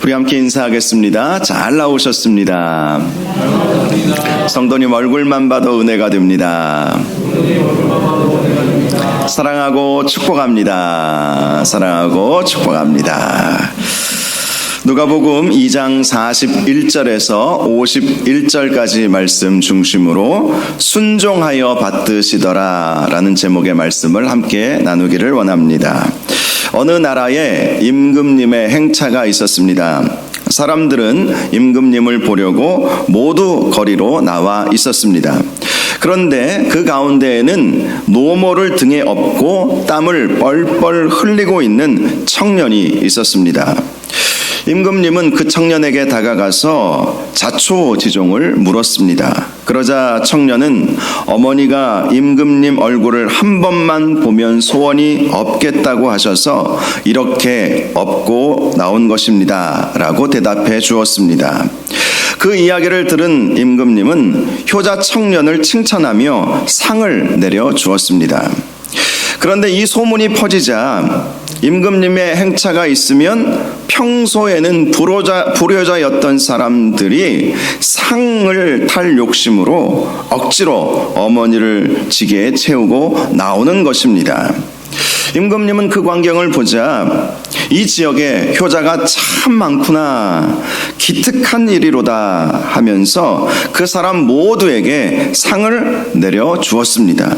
우리 함께 인사하겠습니다. 잘 나오셨습니다. 성도님 얼굴만 봐도 은혜가 됩니다. 사랑하고 축복합니다. 사랑하고 축복합니다. 누가복음 2장 41절에서 51절까지 말씀 중심으로 순종하여 받드시더라 라는 제목의 말씀을 함께 나누기를 원합니다. 어느 나라에 임금님의 행차가 있었습니다. 사람들은 임금님을 보려고 모두 거리로 나와 있었습니다. 그런데 그 가운데에는 노모를 등에 업고 땀을 뻘뻘 흘리고 있는 청년이 있었습니다. 임금님은 그 청년에게 다가가서 자초지종을 물었습니다. 그러자 청년은 어머니가 임금님 얼굴을 한 번만 보면 소원이 없겠다고 하셔서 이렇게 업고 나온 것입니다 라고 대답해 주었습니다. 그 이야기를 들은 임금님은 효자 청년을 칭찬하며 상을 내려 주었습니다. 그런데 이 소문이 퍼지자 임금님의 행차가 있으면 평소에는 불효자였던 사람들이 상을 탈 욕심으로 억지로 어머니를 지게에 채우고 나오는 것입니다. 임금님은 그 광경을 보자 이 지역에 효자가 참 많구나, 기특한 일이로다 하면서 그 사람 모두에게 상을 내려 주었습니다.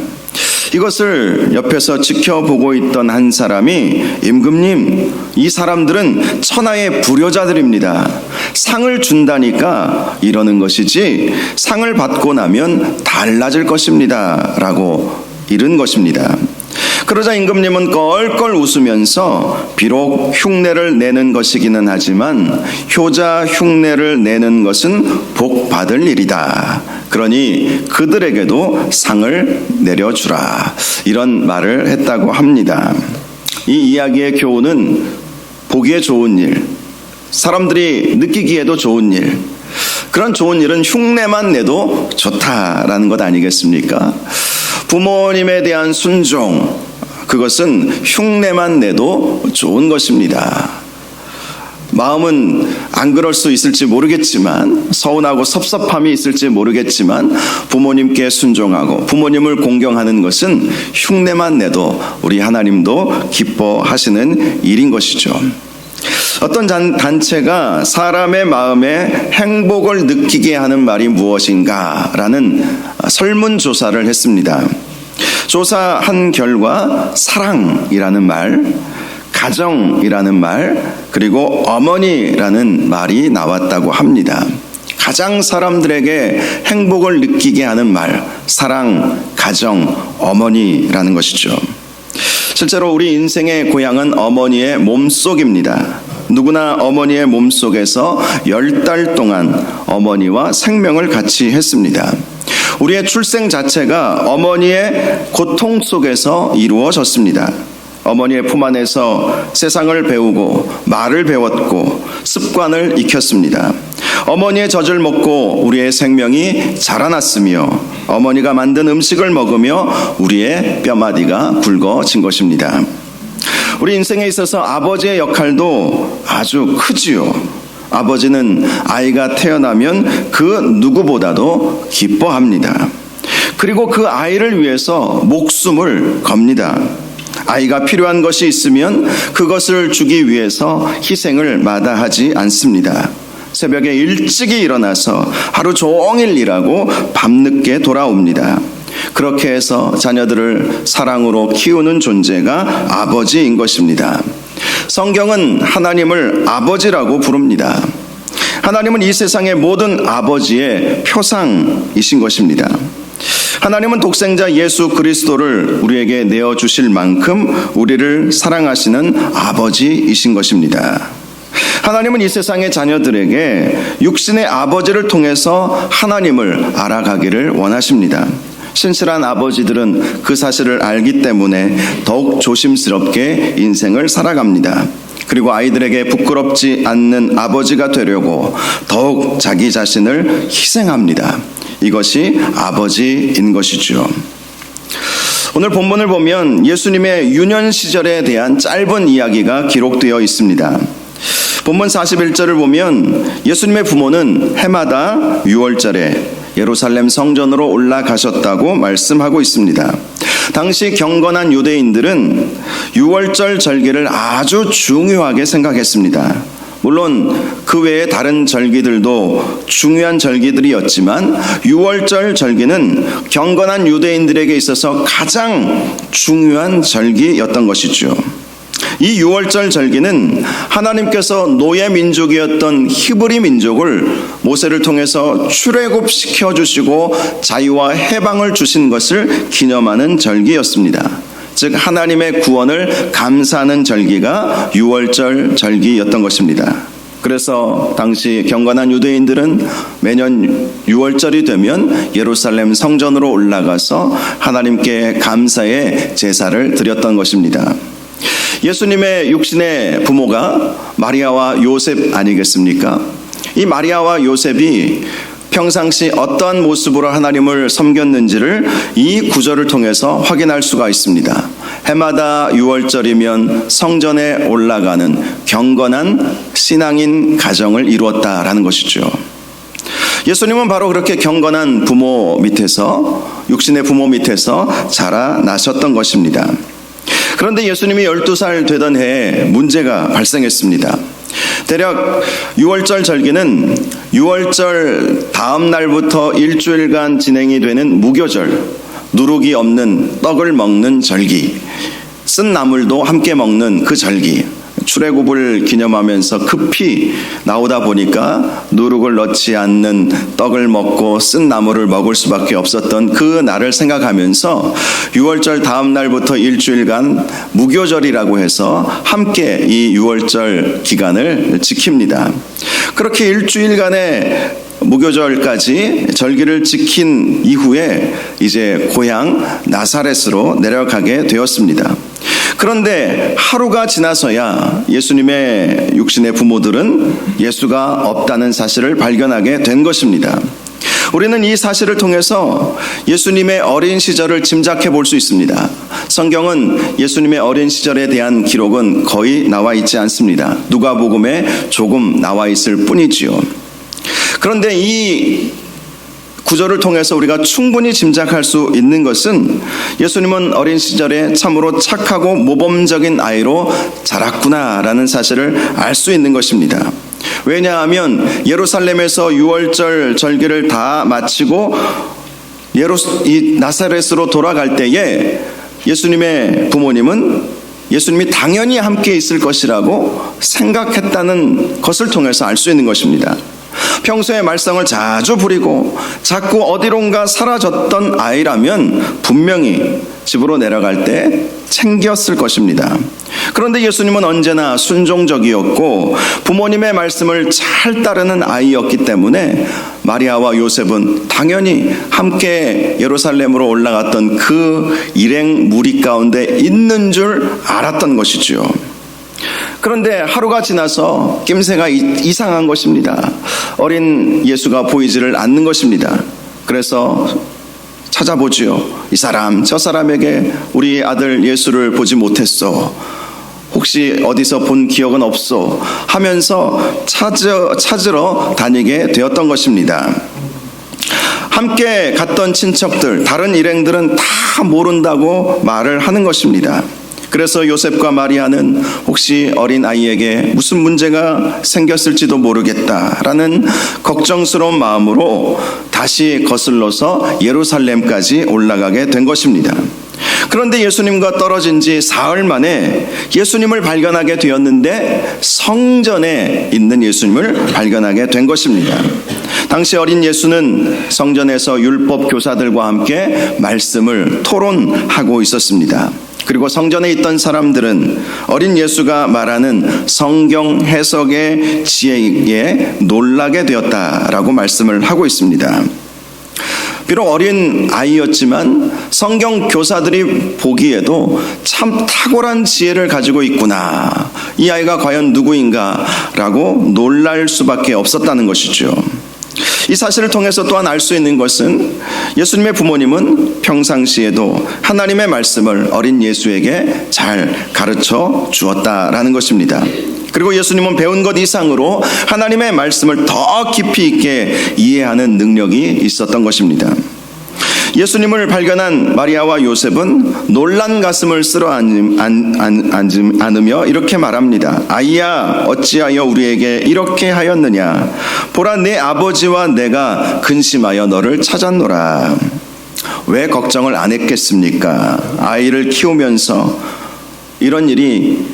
이것을 옆에서 지켜보고 있던 한 사람이 임금님, 이 사람들은 천하의 불효자들입니다. 상을 준다니까 이러는 것이지 상을 받고 나면 달라질 것입니다 라고 이른 것입니다. 그러자 임금님은 껄껄 웃으면서 비록 흉내를 내는 것이기는 하지만 효자 흉내를 내는 것은 복 받을 일이다. 그러니 그들에게도 상을 내려주라. 이런 말을 했다고 합니다. 이 이야기의 교훈은 보기에 좋은 일, 사람들이 느끼기에도 좋은 일, 그런 좋은 일은 흉내만 내도 좋다라는 것 아니겠습니까? 부모님에 대한 순종, 그것은 흉내만 내도 좋은 것입니다. 마음은 안 그럴 수 있을지 모르겠지만, 서운하고 섭섭함이 있을지 모르겠지만 부모님께 순종하고 부모님을 공경하는 것은 흉내만 내도 우리 하나님도 기뻐하시는 일인 것이죠. 어떤 단체가 사람의 마음에 행복을 느끼게 하는 말이 무엇인가 라는 설문조사를 했습니다. 조사한 결과 사랑이라는 말, 가정이라는 말, 그리고 어머니라는 말이 나왔다고 합니다. 가장 사람들에게 행복을 느끼게 하는 말, 사랑, 가정, 어머니라는 것이죠. 실제로 우리 인생의 고향은 어머니의 몸속입니다. 누구나 어머니의 몸속에서 10달 동안 어머니와 생명을 같이 했습니다. 우리의 출생 자체가 어머니의 고통 속에서 이루어졌습니다. 어머니의 품 안에서 세상을 배우고 말을 배웠고 습관을 익혔습니다. 어머니의 젖을 먹고 우리의 생명이 자라났으며 어머니가 만든 음식을 먹으며 우리의 뼈마디가 굵어진 것입니다. 우리 인생에 있어서 아버지의 역할도 아주 크지요. 아버지는 아이가 태어나면 그 누구보다도 기뻐합니다. 그리고 그 아이를 위해서 목숨을 겁니다. 아이가 필요한 것이 있으면 그것을 주기 위해서 희생을 마다하지 않습니다. 새벽에 일찍이 일어나서 하루 종일 일하고 밤늦게 돌아옵니다. 그렇게 해서 자녀들을 사랑으로 키우는 존재가 아버지인 것입니다. 성경은 하나님을 아버지라고 부릅니다. 하나님은 이 세상의 모든 아버지의 표상이신 것입니다. 하나님은 독생자 예수 그리스도를 우리에게 내어주실 만큼 우리를 사랑하시는 아버지이신 것입니다. 하나님은 이 세상의 자녀들에게 육신의 아버지를 통해서 하나님을 알아가기를 원하십니다. 신실한 아버지들은 그 사실을 알기 때문에 더욱 조심스럽게 인생을 살아갑니다. 그리고 아이들에게 부끄럽지 않는 아버지가 되려고 더욱 자기 자신을 희생합니다. 이것이 아버지인 것이죠. 오늘 본문을 보면 예수님의 유년 시절에 대한 짧은 이야기가 기록되어 있습니다. 본문 41절을 보면 예수님의 부모는 해마다 6월절에 예루살렘 성전으로 올라가셨다고 말씀하고 있습니다. 당시 경건한 유대인들은 6월절 절기를 아주 중요하게 생각했습니다. 물론 그 외에 다른 절기들도 중요한 절기들이었지만 6월절 절기는 경건한 유대인들에게 있어서 가장 중요한 절기였던 것이죠. 이 6월절 절기는 하나님께서 노예 민족이었던 히브리 민족을 모세를 통해서 출애굽시켜 주시고 자유와 해방을 주신 것을 기념하는 절기였습니다. 즉 하나님의 구원을 감사하는 절기가 6월절 절기였던 것입니다. 그래서 당시 경건한 유대인들은 매년 6월절이 되면 예루살렘 성전으로 올라가서 하나님께 감사의 제사를 드렸던 것입니다. 예수님의 육신의 부모가 마리아와 요셉 아니겠습니까? 이 마리아와 요셉이 평상시 어떠한 모습으로 하나님을 섬겼는지를 이 구절을 통해서 확인할 수가 있습니다. 해마다 6월절이면 성전에 올라가는 경건한 신앙인 가정을 이루었다라는 것이죠. 예수님은 바로 그렇게 경건한 부모 밑에서, 육신의 부모 밑에서 자라나셨던 것입니다. 그런데 예수님이 12살 되던 해에 문제가 발생했습니다. 대략 6월절 절기는 6월절 다음 날부터 일주일간 진행이 되는 무교절, 누룩이 없는 떡을 먹는 절기, 쓴 나물도 함께 먹는 그 절기, 출애굽을 기념하면서 급히 나오다 보니까 누룩을 넣지 않는 떡을 먹고 쓴 나물을 먹을 수밖에 없었던 그 날을 생각하면서 6월절 다음 날부터 일주일간 무교절이라고 해서 함께 이 6월절 기간을 지킵니다. 그렇게 일주일간의 무교절까지 절기를 지킨 이후에 이제 고향 나사렛으로 내려가게 되었습니다. 그런데 하루가 지나서야 예수님의 육신의 부모들은 예수가 없다는 사실을 발견하게 된 것입니다. 우리는 이 사실을 통해서 예수님의 어린 시절을 짐작해 볼 수 있습니다. 성경은 예수님의 어린 시절에 대한 기록은 거의 나와 있지 않습니다. 누가복음에 조금 나와 있을 뿐이지요. 그런데 이 구절을 통해서 우리가 충분히 짐작할 수 있는 것은 예수님은 어린 시절에 참으로 착하고 모범적인 아이로 자랐구나라는 사실을 알 수 있는 것입니다. 왜냐하면 예루살렘에서 6월절 절기를 다 마치고 이 나사렛으로 돌아갈 때에 예수님의 부모님은 예수님이 당연히 함께 있을 것이라고 생각했다는 것을 통해서 알 수 있는 것입니다. 평소에 말썽을 자주 부리고 자꾸 어디론가 사라졌던 아이라면 분명히 집으로 내려갈 때 챙겼을 것입니다. 그런데 예수님은 언제나 순종적이었고 부모님의 말씀을 잘 따르는 아이였기 때문에 마리아와 요셉은 당연히 함께 예루살렘으로 올라갔던 그 일행 무리 가운데 있는 줄 알았던 것이죠. 그런데 하루가 지나서 낌새가 이상한 것입니다. 어린 예수가 보이지를 않는 것입니다. 그래서 찾아보지요. 이 사람 저 사람에게 우리 아들 예수를 보지 못했어. 혹시 어디서 본 기억은 없어 하면서 찾으러 다니게 되었던 것입니다. 함께 갔던 친척들, 다른 일행들은 다 모른다고 말을 하는 것입니다. 그래서 요셉과 마리아는 혹시 어린 아이에게 무슨 문제가 생겼을지도 모르겠다라는 걱정스러운 마음으로 다시 거슬러서 예루살렘까지 올라가게 된 것입니다. 그런데 예수님과 떨어진 지 사흘 만에 예수님을 발견하게 되었는데 성전에 있는 예수님을 발견하게 된 것입니다. 당시 어린 예수는 성전에서 율법 교사들과 함께 말씀을 토론하고 있었습니다. 그리고 성전에 있던 사람들은 어린 예수가 말하는 성경 해석의 지혜에 놀라게 되었다라고 말씀을 하고 있습니다. 비록 어린 아이였지만 성경 교사들이 보기에도 참 탁월한 지혜를 가지고 있구나. 이 아이가 과연 누구인가 라고 놀랄 수밖에 없었다는 것이죠. 이 사실을 통해서 또한 알 수 있는 것은 예수님의 부모님은 평상시에도 하나님의 말씀을 어린 예수에게 잘 가르쳐 주었다라는 것입니다. 그리고 예수님은 배운 것 이상으로 하나님의 말씀을 더 깊이 있게 이해하는 능력이 있었던 것입니다. 예수님을 발견한 마리아와 요셉은 놀란 가슴을 쓸어 안으며 이렇게 말합니다. 아이야, 어찌하여 우리에게 이렇게 하였느냐? 보라, 내 아버지와 내가 근심하여 너를 찾았노라. 왜 걱정을 안 했겠습니까? 아이를 키우면서 이런 일이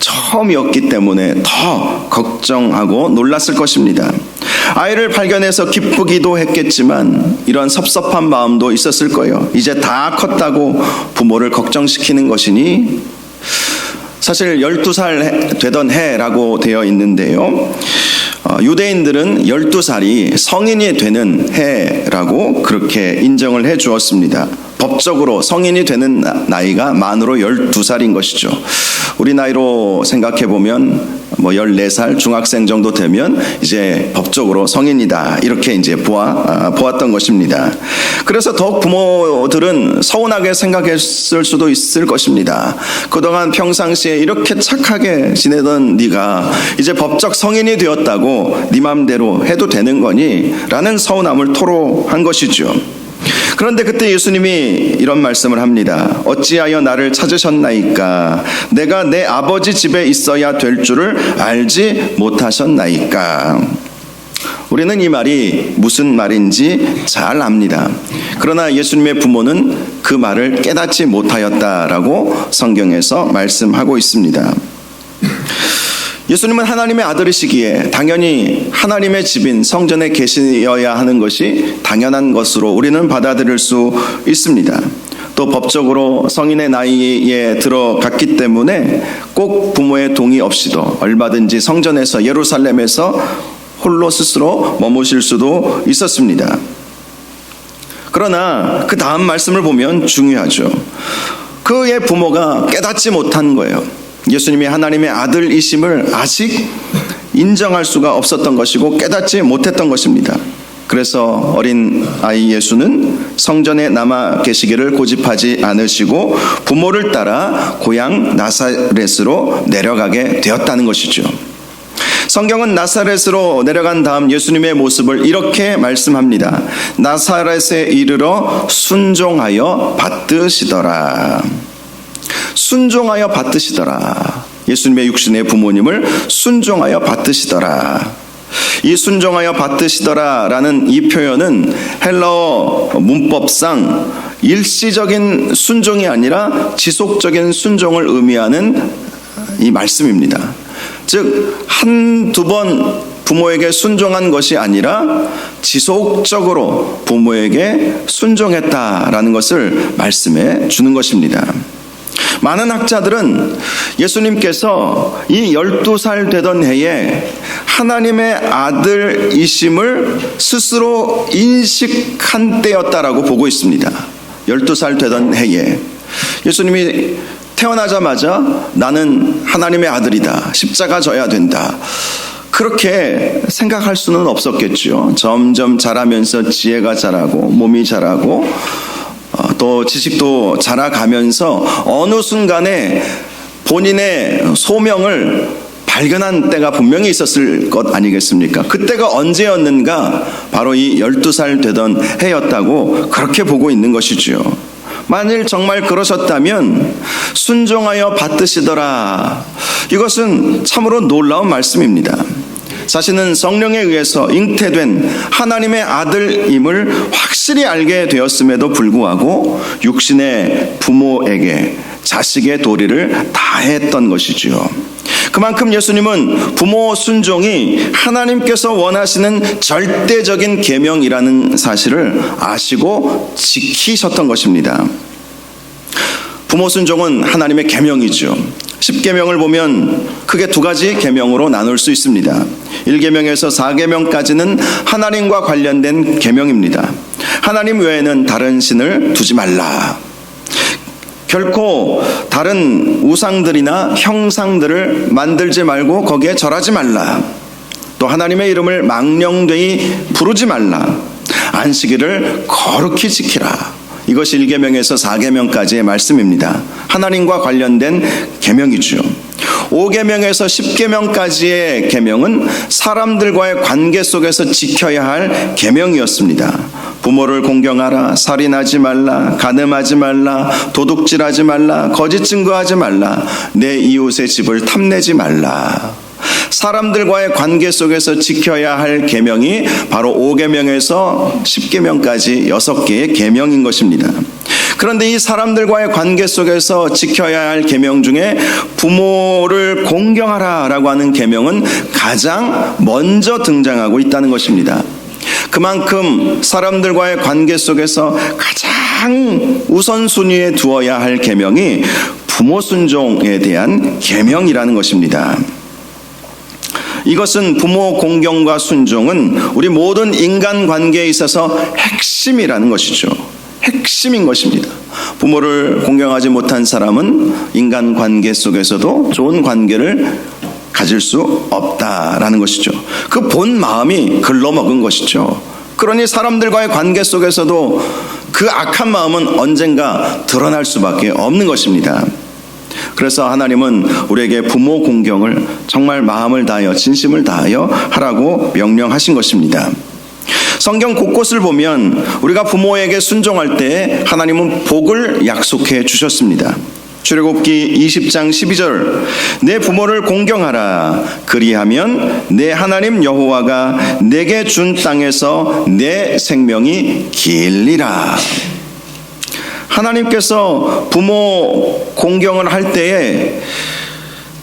처음이었기 때문에 더 걱정하고 놀랐을 것입니다. 아이를 발견해서 기쁘기도 했겠지만 이런 섭섭한 마음도 있었을 거예요. 이제 다 컸다고 부모를 걱정시키는 것이니, 사실 12살 되던 해라고 되어 있는데요. 유대인들은 12살이 성인이 되는 해라고 그렇게 인정을 해 주었습니다. 법적으로 성인이 되는 나이가 만으로 12살인 것이죠. 우리 나이로 생각해 보면 14살 중학생 정도 되면 이제 법적으로 성인이다, 이렇게 이제 보았던 것입니다. 그래서 더욱 부모들은 서운하게 생각했을 수도 있을 것입니다. 그동안 평상시에 이렇게 착하게 지내던 네가 이제 법적 성인이 되었다고 네 맘대로 해도 되는 거니? 라는 서운함을 토로한 것이죠. 그런데 그때 예수님이 이런 말씀을 합니다. 어찌하여 나를 찾으셨나이까? 내가 내 아버지 집에 있어야 될 줄을 알지 못하셨나이까? 우리는 이 말이 무슨 말인지 잘 압니다. 그러나 예수님의 부모는 그 말을 깨닫지 못하였다라고 성경에서 말씀하고 있습니다. 예수님은 하나님의 아들이시기에 당연히 하나님의 집인 성전에 계셔야 하는 것이 당연한 것으로 우리는 받아들일 수 있습니다. 또 법적으로 성인의 나이에 들어갔기 때문에 꼭 부모의 동의 없이도 얼마든지 성전에서, 예루살렘에서 홀로 스스로 머무실 수도 있었습니다. 그러나 그 다음 말씀을 보면 중요하죠. 그의 부모가 깨닫지 못한 거예요. 예수님이 하나님의 아들이심을 아직 인정할 수가 없었던 것이고 깨닫지 못했던 것입니다. 그래서 어린 아이 예수는 성전에 남아 계시기를 고집하지 않으시고 부모를 따라 고향 나사렛으로 내려가게 되었다는 것이죠. 성경은 나사렛으로 내려간 다음 예수님의 모습을 이렇게 말씀합니다. 나사렛에 이르러 순종하여 받드시더라. 순종하여 받드시더라. 예수님의 육신의 부모님을 순종하여 받드시더라. 이 순종하여 받드시더라 라는 이 표현은 헬라어 문법상 일시적인 순종이 아니라 지속적인 순종을 의미하는 이 말씀입니다. 즉 한두 번 부모에게 순종한 것이 아니라 지속적으로 부모에게 순종했다라는 것을 말씀해 주는 것입니다. 많은 학자들은 예수님께서 이 12살 되던 해에 하나님의 아들이심을 스스로 인식한 때였다라고 보고 있습니다. 12살 되던 해에 예수님이 태어나자마자 나는 하나님의 아들이다, 십자가 져야 된다, 그렇게 생각할 수는 없었겠죠. 점점 자라면서 지혜가 자라고 몸이 자라고 또 지식도 자라가면서 어느 순간에 본인의 소명을 발견한 때가 분명히 있었을 것 아니겠습니까? 그때가 언제였는가? 바로 이 12살 되던 해였다고 그렇게 보고 있는 것이죠. 만일 정말 그러셨다면 순종하여 받드시더라, 이것은 참으로 놀라운 말씀입니다. 자신은 성령에 의해서 잉태된 하나님의 아들임을 확실히 알게 되었음에도 불구하고 육신의 부모에게 자식의 도리를 다했던 것이지요. 그만큼 예수님은 부모 순종이 하나님께서 원하시는 절대적인 계명이라는 사실을 아시고 지키셨던 것입니다. 부모 순종은 하나님의 계명이죠. 10계명을 보면 크게 두 가지 계명으로 나눌 수 있습니다. 1계명에서 4계명까지는 하나님과 관련된 계명입니다. 하나님 외에는 다른 신을 두지 말라. 결코 다른 우상들이나 형상들을 만들지 말고 거기에 절하지 말라. 또 하나님의 이름을 망령되이 부르지 말라. 안식일을 거룩히 지키라. 이것이 1계명에서 4계명까지의 말씀입니다. 하나님과 관련된 계명이죠. 5계명에서 10계명까지의 계명은 사람들과의 관계 속에서 지켜야 할 계명이었습니다. 부모를 공경하라, 살인하지 말라, 간음하지 말라, 도둑질하지 말라, 거짓 증거하지 말라, 내 이웃의 집을 탐내지 말라. 사람들과의 관계 속에서 지켜야 할 계명이 바로 5계명에서 10계명까지 6개의 계명인 것입니다. 그런데 이 사람들과의 관계 속에서 지켜야 할 계명 중에 부모를 공경하라라고 하는 계명은 가장 먼저 등장하고 있다는 것입니다. 그만큼 사람들과의 관계 속에서 가장 우선순위에 두어야 할 계명이 부모 순종에 대한 계명이라는 것입니다. 이것은 부모 공경과 순종은 우리 모든 인간관계에 있어서 핵심이라는 것이죠. 핵심인 것입니다. 부모를 공경하지 못한 사람은 인간관계 속에서도 좋은 관계를 가질 수 없다라는 것이죠. 그 본 마음이 글러먹은 것이죠. 그러니 사람들과의 관계 속에서도 그 악한 마음은 언젠가 드러날 수밖에 없는 것입니다. 그래서 하나님은 우리에게 부모 공경을 정말 마음을 다하여 진심을 다하여 하라고 명령하신 것입니다. 성경 곳곳을 보면 우리가 부모에게 순종할 때 하나님은 복을 약속해 주셨습니다. 출애굽기 20장 12절 내 부모를 공경하라 그리하면 내 하나님 여호와가 내게 준 땅에서 내 생명이 길리라. 하나님께서 부모 공경을 할 때에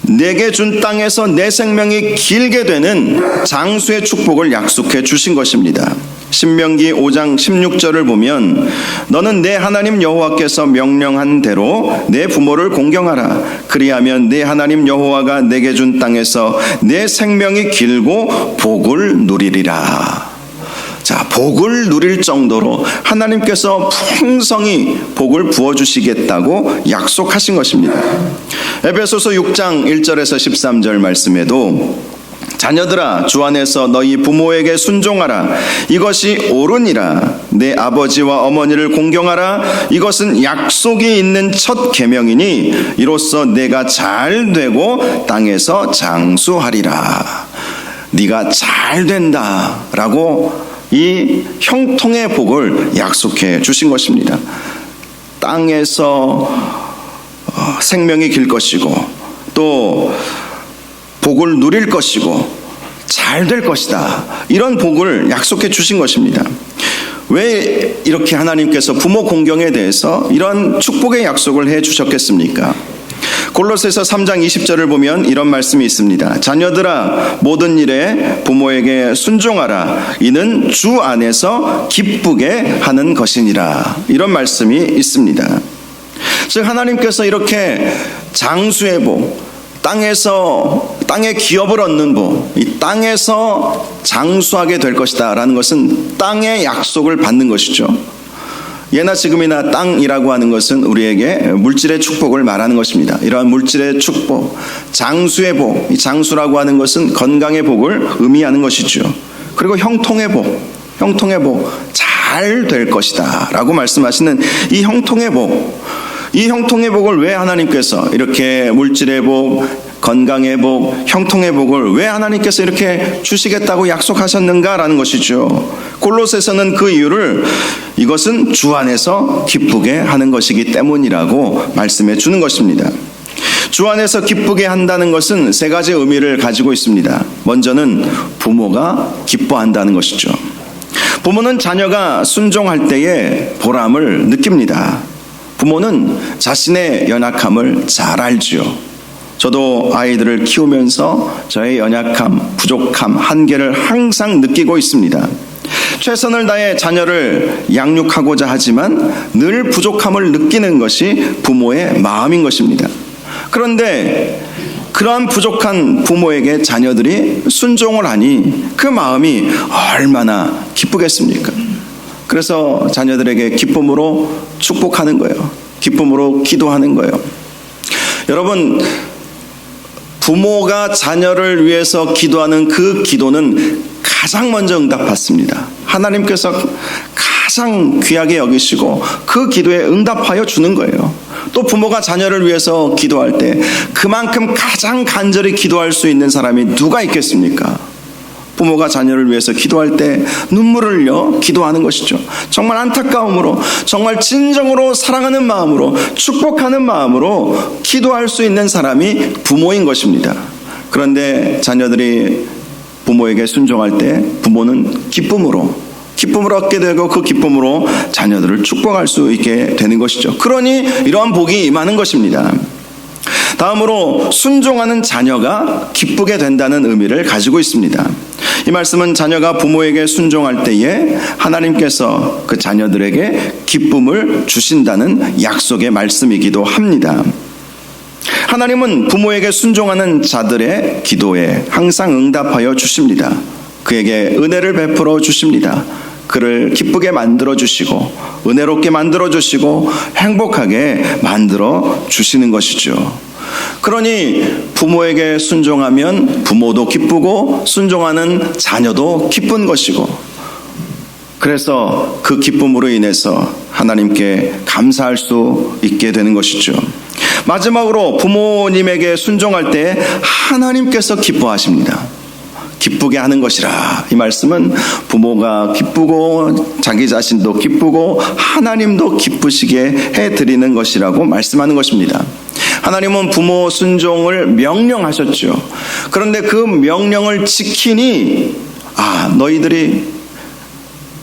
내게 준 땅에서 내 생명이 길게 되는 장수의 축복을 약속해 주신 것입니다. 신명기 5장 16절을 보면 너는 내 하나님 여호와께서 명령한 대로 내 부모를 공경하라 그리하면 내 하나님 여호와가 내게 준 땅에서 내 생명이 길고 복을 누리리라. 자, 복을 누릴 정도로 하나님께서 풍성히 복을 부어주시겠다고 약속하신 것입니다. 에베소서 6장 1절에서 13절 말씀에도 자녀들아 주 안에서 너희 부모에게 순종하라 이것이 옳으니라 내 아버지와 어머니를 공경하라 이것은 약속이 있는 첫 계명이니 이로써 내가 잘 되고 땅에서 장수하리라. 네가 잘 된다라고 이 형통의 복을 약속해 주신 것입니다. 땅에서 생명이 길 것이고 또 복을 누릴 것이고 잘 될 것이다. 이런 복을 약속해 주신 것입니다. 왜 이렇게 하나님께서 부모 공경에 대해서 이런 축복의 약속을 해 주셨겠습니까? 골로새서 3장 20절을 보면 이런 말씀이 있습니다. 자녀들아 모든 일에 부모에게 순종하라 이는 주 안에서 기쁘게 하는 것이니라. 이런 말씀이 있습니다. 즉 하나님께서 이렇게 장수의 복, 땅에 기업을 얻는 복, 이 땅에서 장수하게 될 것이다 라는 것은 땅의 약속을 받는 것이죠. 예나 지금이나 땅이라고 하는 것은 우리에게 물질의 축복을 말하는 것입니다. 이러한 물질의 축복, 장수의 복, 이 장수라고 하는 것은 건강의 복을 의미하는 것이죠. 그리고 형통의 복, 잘 될 것이다 라고 말씀하시는 이 형통의 복, 이 형통의 복을 왜 하나님께서 이렇게 물질의 복, 건강의 복, 형통의 복을 왜 하나님께서 이렇게 주시겠다고 약속하셨는가라는 것이죠. 골로새서는 그 이유를 이것은 주 안에서 기쁘게 하는 것이기 때문이라고 말씀해 주는 것입니다. 주 안에서 기쁘게 한다는 것은 세 가지 의미를 가지고 있습니다. 먼저는 부모가 기뻐한다는 것이죠. 부모는 자녀가 순종할 때에 보람을 느낍니다. 부모는 자신의 연약함을 잘 알지요. 저도 아이들을 키우면서 저의 연약함, 부족함, 한계를 항상 느끼고 있습니다. 최선을 다해 자녀를 양육하고자 하지만 늘 부족함을 느끼는 것이 부모의 마음인 것입니다. 그런데 그러한 부족한 부모에게 자녀들이 순종을 하니 그 마음이 얼마나 기쁘겠습니까? 그래서 자녀들에게 기쁨으로 축복하는 거예요. 기쁨으로 기도하는 거예요. 여러분, 부모가 자녀를 위해서 기도하는 그 기도는 가장 먼저 응답받습니다. 하나님께서 가장 귀하게 여기시고 그 기도에 응답하여 주는 거예요. 또 또 부모가 자녀를 위해서 기도할 때 그만큼 가장 간절히 기도할 수 있는 사람이 누가 있겠습니까? 부모가 자녀를 위해서 기도할 때 눈물을 흘려 기도하는 것이죠. 정말 안타까움으로, 정말 진정으로 사랑하는 마음으로, 축복하는 마음으로 기도할 수 있는 사람이 부모인 것입니다. 그런데 자녀들이 부모에게 순종할 때 부모는 기쁨을 얻게 되고 그 기쁨으로 자녀들을 축복할 수 있게 되는 것이죠. 그러니 이러한 복이 임하는 것입니다. 다음으로 순종하는 자녀가 기쁘게 된다는 의미를 가지고 있습니다. 이 말씀은 자녀가 부모에게 순종할 때에 하나님께서 그 자녀들에게 기쁨을 주신다는 약속의 말씀이기도 합니다. 하나님은 부모에게 순종하는 자들의 기도에 항상 응답하여 주십니다. 그에게 은혜를 베풀어 주십니다. 그를 기쁘게 만들어 주시고 은혜롭게 만들어 주시고 행복하게 만들어 주시는 것이죠. 그러니 부모에게 순종하면 부모도 기쁘고 순종하는 자녀도 기쁜 것이고, 그래서 그 기쁨으로 인해서 하나님께 감사할 수 있게 되는 것이죠. 마지막으로 부모님에게 순종할 때 하나님께서 기뻐하십니다. 기쁘게 하는 것이라. 이 말씀은 부모가 기쁘고 자기 자신도 기쁘고 하나님도 기쁘시게 해드리는 것이라고 말씀하는 것입니다. 하나님은 부모 순종을 명령하셨죠. 그런데 그 명령을 지키니 너희들이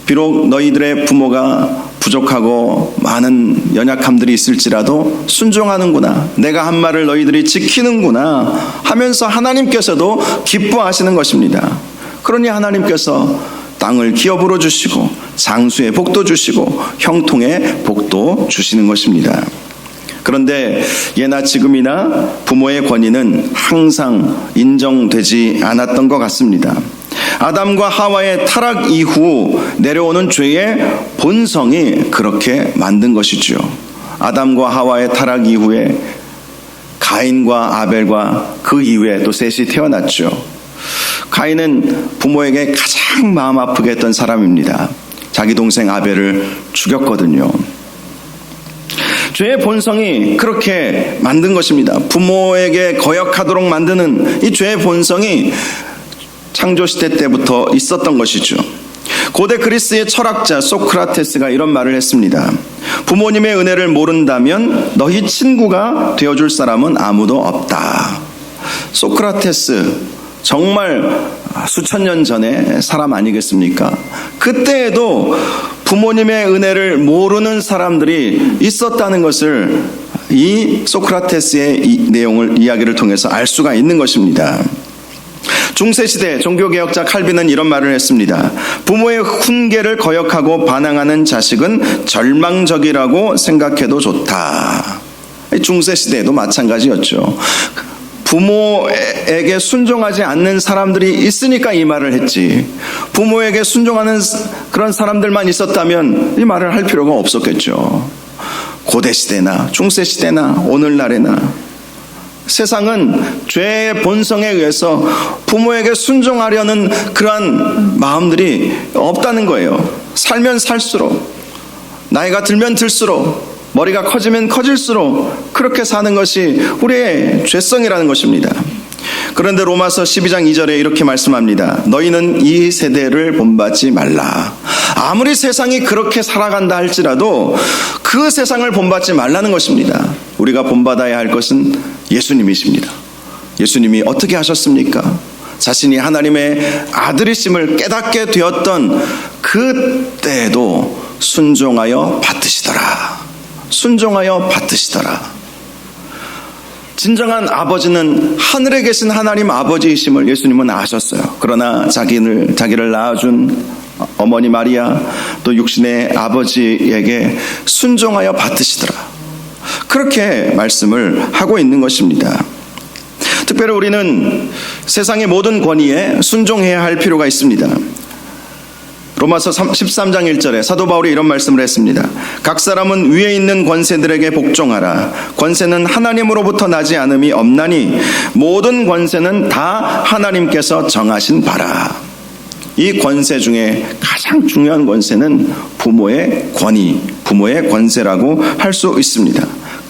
비록 너희들의 부모가 부족하고 많은 연약함들이 있을지라도 순종하는구나, 내가 한 말을 너희들이 지키는구나 하면서 하나님께서도 기뻐하시는 것입니다. 그러니 하나님께서 땅을 기업으로 주시고 장수의 복도 주시고 형통의 복도 주시는 것입니다. 그런데 예나 지금이나 부모의 권위는 항상 인정되지 않았던 것 같습니다. 아담과 하와의 타락 이후 내려오는 죄의 본성이 그렇게 만든 것이죠. 아담과 하와의 타락 이후에 가인과 아벨과 그 이후에 또 셋이 태어났죠. 가인은 부모에게 가장 마음 아프게 했던 사람입니다. 자기 동생 아벨을 죽였거든요. 죄의 본성이 그렇게 만든 것입니다. 부모에게 거역하도록 만드는 이 죄의 본성이 창조시대 때부터 있었던 것이죠. 고대 그리스의 철학자 소크라테스가 이런 말을 했습니다. 부모님의 은혜를 모른다면 너희 친구가 되어줄 사람은 아무도 없다. 소크라테스, 정말 수천 년 전의 사람 아니겠습니까? 그때에도 부모님의 은혜를 모르는 사람들이 있었다는 것을 이 소크라테스의 이야기를 통해서 알 수가 있는 것입니다. 중세시대 종교개혁자 칼빈은 이런 말을 했습니다. 부모의 훈계를 거역하고 반항하는 자식은 절망적이라고 생각해도 좋다. 중세시대에도 마찬가지였죠. 부모에게 순종하지 않는 사람들이 있으니까 이 말을 했지, 부모에게 순종하는 그런 사람들만 있었다면 이 말을 할 필요가 없었겠죠. 고대시대나 중세시대나 오늘날에나 세상은 죄의 본성에 의해서 부모에게 순종하려는 그러한 마음들이 없다는 거예요. 살면 살수록, 나이가 들면 들수록, 머리가 커지면 커질수록 그렇게 사는 것이 우리의 죄성이라는 것입니다. 그런데 로마서 12장 2절에 이렇게 말씀합니다. 너희는 이 세대를 본받지 말라. 아무리 세상이 그렇게 살아간다 할지라도 그 세상을 본받지 말라는 것입니다. 우리가 본받아야 할 것은 예수님이십니다. 예수님이 어떻게 하셨습니까? 자신이 하나님의 아들이심을 깨닫게 되었던 그때에도 순종하여 받으시더라. 순종하여 받으시더라. 진정한 아버지는 하늘에 계신 하나님 아버지이심을 예수님은 아셨어요. 그러나 자기를 낳아준 어머니 마리아, 또 육신의 아버지에게 순종하여 받으시더라. 그렇게 말씀을 하고 있는 것입니다. 특별히 우리는 세상의 모든 권위에 순종해야 할 필요가 있습니다. 로마서 13장 1절에 사도 바울이 이런 말씀을 했습니다. 각 사람은 위에 있는 권세들에게 복종하라. 권세는 하나님으로부터 나지 않음이 없나니 모든 권세는 다 하나님께서 정하신 바라. 이 권세 중에 가장 중요한 권세는 부모의 권위, 부모의 권세라고 할 수 있습니다.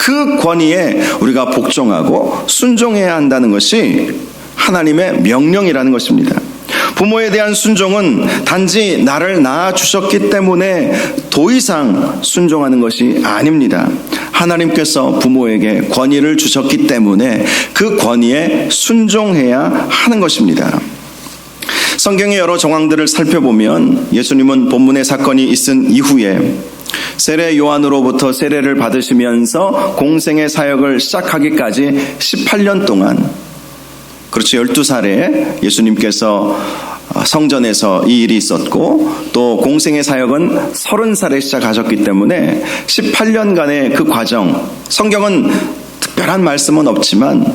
그 권위에 우리가 복종하고 순종해야 한다는 것이 하나님의 명령이라는 것입니다. 부모에 대한 순종은 단지 나를 낳아주셨기 때문에 더 이상 순종하는 것이 아닙니다. 하나님께서 부모에게 권위를 주셨기 때문에 그 권위에 순종해야 하는 것입니다. 성경의 여러 정황들을 살펴보면 예수님은 본문의 사건이 있은 이후에 세례 요한으로부터 세례를 받으시면서 공생의 사역을 시작하기까지 18년 동안, 그렇죠, 12살에 예수님께서 성전에서 이 일이 있었고, 또 공생의 사역은 30살에 시작하셨기 때문에 18년간의 그 과정, 성경은 특별한 말씀은 없지만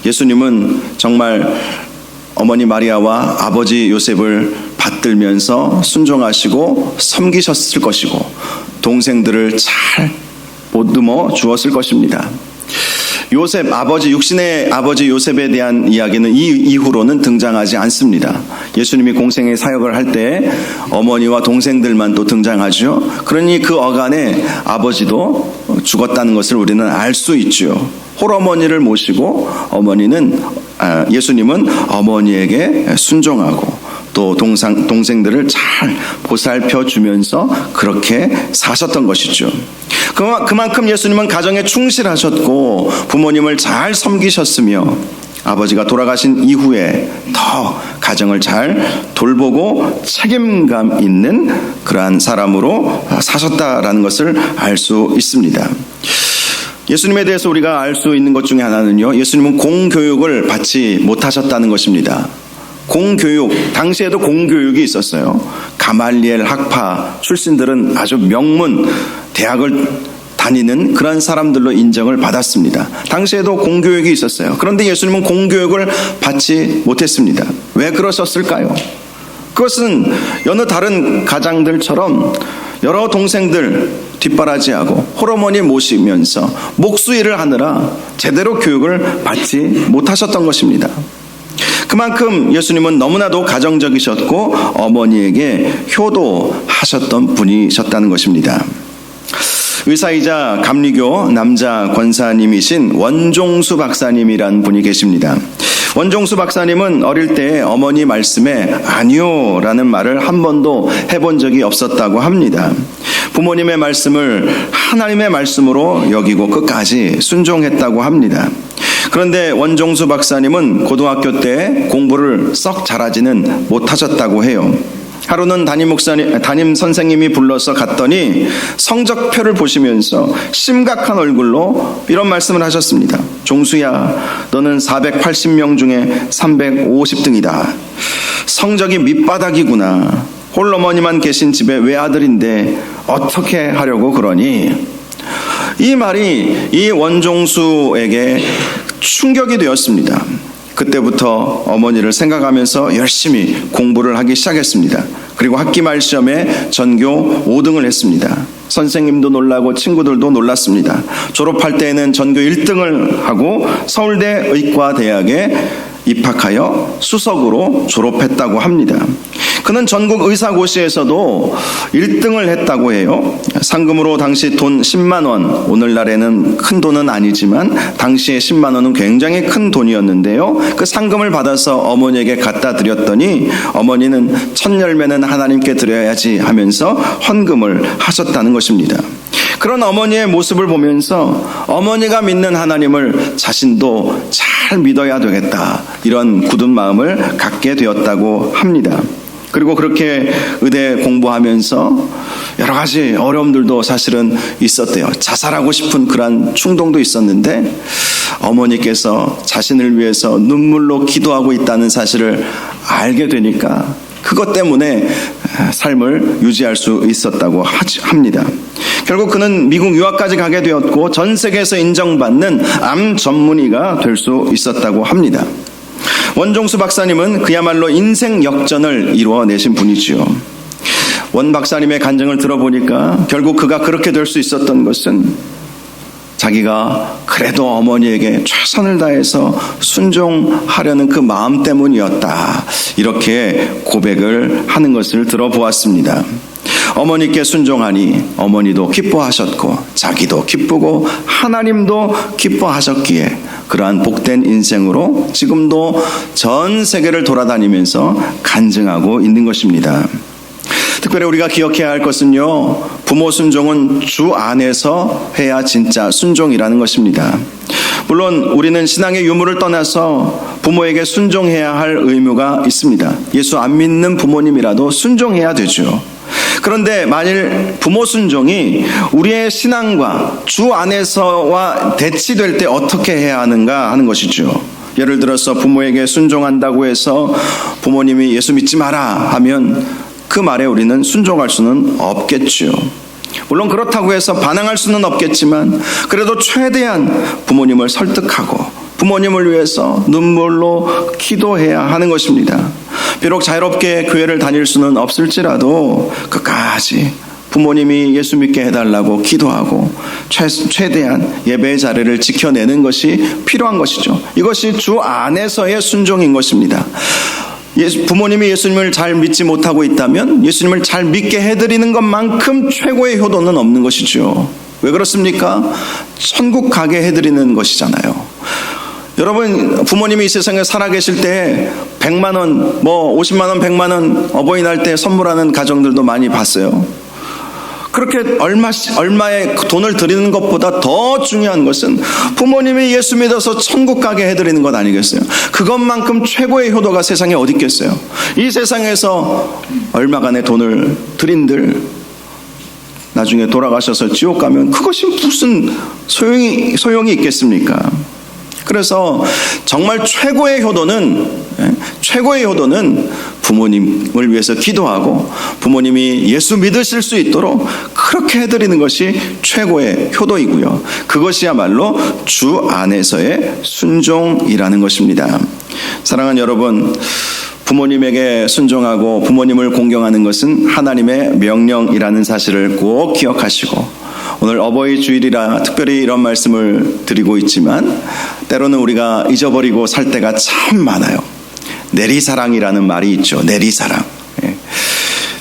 예수님은 정말 어머니 마리아와 아버지 요셉을 받들면서 순종하시고 섬기셨을 것이고, 동생들을 잘 보듬어 주었을 것입니다. 요셉, 육신의 아버지 요셉에 대한 이야기는 이 이후로는 등장하지 않습니다. 예수님이 공생의 사역을 할 때 어머니와 동생들만 또 등장하죠. 그러니 그 어간에 아버지도 죽었다는 것을 우리는 알 수 있죠. 홀어머니를 모시고 예수님은 어머니에게 순종하고 또 동생들을 잘 보살펴 주면서 그렇게 사셨던 것이죠. 그만큼 예수님은 가정에 충실하셨고 부모님을 잘 섬기셨으며 아버지가 돌아가신 이후에 더 가정을 잘 돌보고 책임감 있는 그러한 사람으로 사셨다라는 것을 알 수 있습니다. 예수님에 대해서 우리가 알 수 있는 것 중에 하나는요, 예수님은 공교육을 받지 못하셨다는 것입니다. 공교육, 당시에도 공교육이 있었어요. 가말리엘 학파 출신들은 아주 명문 대학을 다니는 그런 사람들로 인정을 받았습니다. 당시에도 공교육이 있었어요. 그런데 예수님은 공교육을 받지 못했습니다. 왜 그러셨을까요? 그것은 여느 다른 가장들처럼 여러 동생들 뒷바라지하고 홀어머니 모시면서 목수일을 하느라 제대로 교육을 받지 못하셨던 것입니다. 그만큼 예수님은 너무나도 가정적이셨고 어머니에게 효도하셨던 분이셨다는 것입니다. 의사이자 감리교 남자 권사님이신 원종수 박사님이란 분이 계십니다. 원종수 박사님은 어릴 때 어머니 말씀에 아니요 라는 말을 한 번도 해본 적이 없었다고 합니다. 부모님의 말씀을 하나님의 말씀으로 여기고 끝까지 순종했다고 합니다. 그런데 원종수 박사님은 고등학교 때 공부를 썩 잘하지는 못하셨다고 해요. 하루는 담임 선생님이 불러서 갔더니 성적표를 보시면서 심각한 얼굴로 이런 말씀을 하셨습니다. 종수야, 너는 480명 중에 350등이다. 성적이 밑바닥이구나. 홀어머니만 계신 집에 외아들인데 어떻게 하려고 그러니? 이 말이 이 원종수에게 충격이 되었습니다. 그때부터 어머니를 생각하면서 열심히 공부를 하기 시작했습니다. 그리고 학기 말 시험에 전교 5등을 했습니다. 선생님도 놀라고 친구들도 놀랐습니다. 졸업할 때에는 전교 1등을 하고 서울대 의과대학에 입학하여 수석으로 졸업했다고 합니다. 그는 전국 의사고시에서도 1등을 했다고 해요. 상금으로 당시 돈 10만 원, 오늘날에는 큰 돈은 아니지만 당시에 10만 원은 굉장히 큰 돈이었는데요. 그 상금을 받아서 어머니에게 갖다 드렸더니 어머니는 첫 열매는 하나님께 드려야지 하면서 헌금을 하셨다는 것입니다. 그런 어머니의 모습을 보면서 어머니가 믿는 하나님을 자신도 잘 믿어야 되겠다, 이런 굳은 마음을 갖게 되었다고 합니다. 그리고 그렇게 의대 공부하면서 여러 가지 어려움들도 사실은 있었대요. 자살하고 싶은 그런 충동도 있었는데 어머니께서 자신을 위해서 눈물로 기도하고 있다는 사실을 알게 되니까 그것 때문에 삶을 유지할 수 있었다고 합니다. 결국 그는 미국 유학까지 가게 되었고 전 세계에서 인정받는 암 전문의가 될 수 있었다고 합니다. 원종수 박사님은 그야말로 인생 역전을 이루어내신 분이지요. 원 박사님의 간증을 들어보니까 결국 그가 그렇게 될 수 있었던 것은 자기가 그래도 어머니에게 최선을 다해서 순종하려는 그 마음 때문이었다, 이렇게 고백을 하는 것을 들어보았습니다. 어머니께 순종하니 어머니도 기뻐하셨고 자기도 기쁘고 하나님도 기뻐하셨기에 그러한 복된 인생으로 지금도 전 세계를 돌아다니면서 간증하고 있는 것입니다. 특별히 우리가 기억해야 할 것은요, 부모 순종은 주 안에서 해야 진짜 순종이라는 것입니다. 물론 우리는 신앙의 유무를 떠나서 부모에게 순종해야 할 의무가 있습니다. 예수 안 믿는 부모님이라도 순종해야 되죠. 그런데 만일 부모 순종이 우리의 신앙과 주 안에서와 대치될 때 어떻게 해야 하는가 하는 것이죠. 예를 들어서 부모에게 순종한다고 해서 부모님이 예수 믿지 마라 하면 그 말에 우리는 순종할 수는 없겠죠. 물론 그렇다고 해서 반항할 수는 없겠지만 그래도 최대한 부모님을 설득하고 부모님을 위해서 눈물로 기도해야 하는 것입니다. 비록 자유롭게 교회를 다닐 수는 없을지라도 끝까지 부모님이 예수 믿게 해달라고 기도하고 최대한 예배의 자리를 지켜내는 것이 필요한 것이죠. 이것이 주 안에서의 순종인 것입니다. 부모님이 예수님을 잘 믿지 못하고 있다면 예수님을 잘 믿게 해드리는 것만큼 최고의 효도는 없는 것이죠. 왜 그렇습니까? 천국 가게 해드리는 것이잖아요. 여러분, 부모님이 이 세상에 살아계실 때 100만 원, 50만 원, 100만 원 어버이날 때 선물하는 가정들도 많이 봤어요. 그렇게 얼마의 돈을 드리는 것보다 더 중요한 것은 부모님이 예수 믿어서 천국 가게 해드리는 것 아니겠어요? 그것만큼 최고의 효도가 세상에 어디 있겠어요? 이 세상에서 얼마간의 돈을 드린들 나중에 돌아가셔서 지옥 가면 그것이 무슨 소용이 있겠습니까? 그래서 정말 최고의 효도는 부모님을 위해서 기도하고 부모님이 예수 믿으실 수 있도록 그렇게 해드리는 것이 최고의 효도이고요. 그것이야말로 주 안에서의 순종이라는 것입니다. 사랑하는 여러분, 부모님에게 순종하고 부모님을 공경하는 것은 하나님의 명령이라는 사실을 꼭 기억하시고, 오늘 어버이 주일이라 특별히 이런 말씀을 드리고 있지만 때로는 우리가 잊어버리고 살 때가 참 많아요. 내리사랑이라는 말이 있죠. 내리사랑.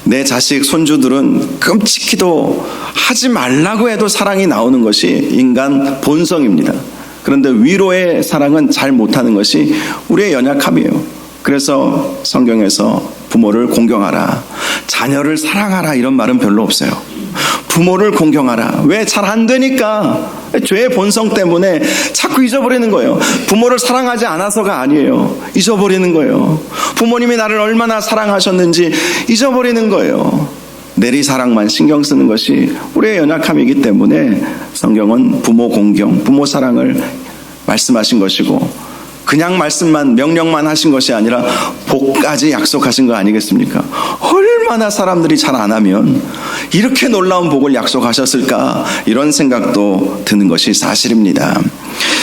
내 자식 손주들은 끔찍히도 하지 말라고 해도 사랑이 나오는 것이 인간 본성입니다. 그런데 위로의 사랑은 잘 못하는 것이 우리의 연약함이에요. 그래서 성경에서 부모를 공경하라, 자녀를 사랑하라 이런 말은 별로 없어요. 부모를 공경하라. 왜? 잘 안 되니까. 죄의 본성 때문에 자꾸 잊어버리는 거예요. 부모를 사랑하지 않아서가 아니에요. 잊어버리는 거예요. 부모님이 나를 얼마나 사랑하셨는지 잊어버리는 거예요. 내리사랑만 신경 쓰는 것이 우리의 연약함이기 때문에 성경은 부모 공경, 부모 사랑을 말씀하신 것이고, 그냥 말씀만, 명령만 하신 것이 아니라 복까지 약속하신 거 아니겠습니까? 얼마나 사람들이 잘 안 하면 이렇게 놀라운 복을 약속하셨을까, 이런 생각도 드는 것이 사실입니다.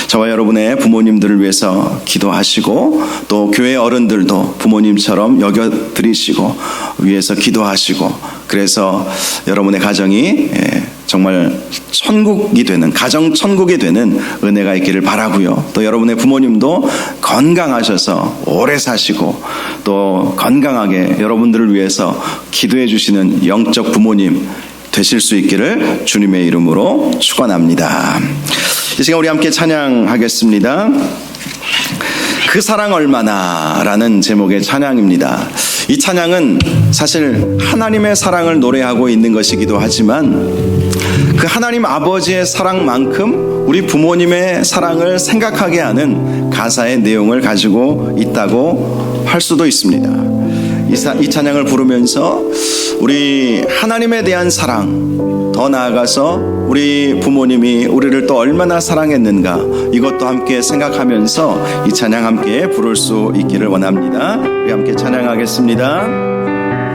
저와 여러분의 부모님들을 위해서 기도하시고, 또 교회 어른들도 부모님처럼 여겨드리시고 위해서 기도하시고, 그래서 여러분의 가정이 정말 천국이 되는, 가정 천국이 되는 은혜가 있기를 바라고요. 또 여러분의 부모님도 건강하셔서 오래 사시고 또 건강하게 여러분들을 위해서 기도해 주시는 영적 부모님 되실 수 있기를 주님의 이름으로 축원합니다. 이 시간 우리 함께 찬양하겠습니다. 그 사랑 얼마나 라는 제목의 찬양입니다. 이 찬양은 사실 하나님의 사랑을 노래하고 있는 것이기도 하지만 그 하나님 아버지의 사랑만큼 우리 부모님의 사랑을 생각하게 하는 가사의 내용을 가지고 있다고 할 수도 있습니다. 이 찬양을 부르면서 우리 하나님에 대한 사랑, 더 나아가서 우리 부모님이 우리를 또 얼마나 사랑했는가, 이것도 함께 생각하면서 이 찬양 함께 부를 수 있기를 원합니다. 우리 함께 찬양하겠습니다.